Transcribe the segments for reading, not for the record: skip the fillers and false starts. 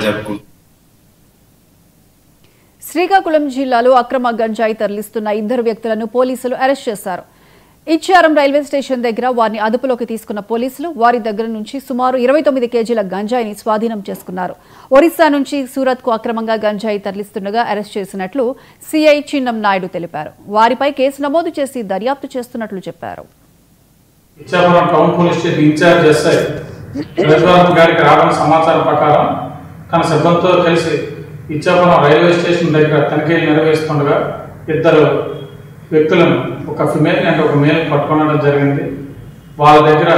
జరుపుకుంటాం. శ్రీకాకుళం జిల్లాలో అక్రమ గంజాయి తరలిస్తున్న 2 వ్యక్తులను పోలీసులు అరెస్ట్ చేశారు. ఇచ్చారం రైల్వే స్టేషన్ దగ్గర వారిని అదుపులోకి తీసుకున్న పోలీసులు వారి దగ్గర నుంచి సుమారు 29 కేజీల గంజాయిని స్వాధీనం చేసుకున్నారు. ఒరిస్సా నుంచి సూరత్ కు అక్రమంగా గంజాయి తరలిస్తుండగా అరెస్ట్ చేసినట్లు సిఐ చిన్నం నాయుడు తెలిపారు. వారిపై కేసు నమోదు చేసి దర్యాప్తు చేస్తున్నట్లు చెప్పారు. Ichchapuram town police station incharge SI గారికి రావడం సమాచారం ప్రకారం తన సిబ్బందితో కలిసి ఇచ్చాపురం రైల్వే స్టేషన్ దగ్గర తనిఖీలు నిర్వహిస్తుండగా 2 వ్యక్తులను, ఒక ఫిమేల్ అండ్ ఒక మేల్ పట్టుకోవడం జరిగింది. వాళ్ళ దగ్గర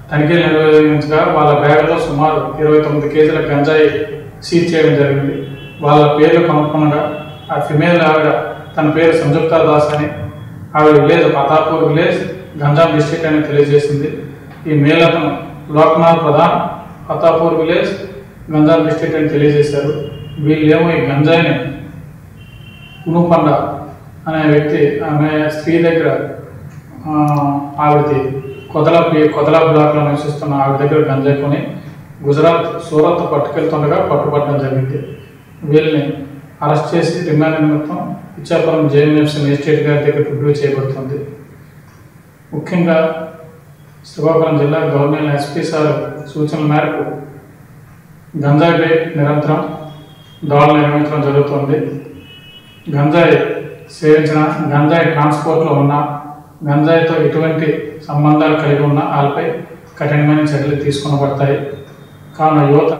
తనిఖీలు నిర్వహించగా వాళ్ళ బ్యాగ్లో సుమారు 29 కేజీల గంజాయి సీజ్ చేయడం జరిగింది. వాళ్ళ పేర్లు కనుక్కునగా ఆ ఫిమేల్ ఆవిడ తన పేరు సంయుక్త దాస్ అని, ఆవిడ village Patapur village, Ganjam district అని తెలియజేసింది. ఈ మేల్ అతను లోక్నాథ్ ప్రధాన్, పతాపూర్ విలేజ్, గంజాం డిస్ట్రిక్ట్ అని తెలియజేశారు. వీళ్ళేమో ఈ గంజాయిని కునుపండ అనే వ్యక్తి, ఆమె స్త్రీ దగ్గర ఆవిడది కొదల బ్లాక్లో నివసిస్తున్న ఆవిడ దగ్గర గంజాయి కొని గుజరాత్ సూరత్ పట్టుకెళ్తుండగా పట్టుబట్టడం జరిగింది. వీళ్ళని అరెస్ట్ చేసి రిమాండ్ నిమిత్తం ఇచ్చాపురం జేఎంఎఫ్సీ మేజిస్ట్రేట్ గారి దగ్గర రివ్యూ చేయబడుతుంది. ముఖ్యంగా శ్రీకాకుళం జిల్లా గవర్నర్ ఎస్పీ సార్ సూచనల మేరకు గంజాయిపై నిరంతరం దాడులు నిర్వహించడం జరుగుతుంది. గంజాయి సేవించిన, గంజాయి ట్రాన్స్పోర్ట్లో ఉన్న, గంజాయితో ఎటువంటి సంబంధాలు కలిగి ఉన్న వాళ్ళపై కఠినమైన చర్యలు తీసుకొనబడతాయి. కావున యువత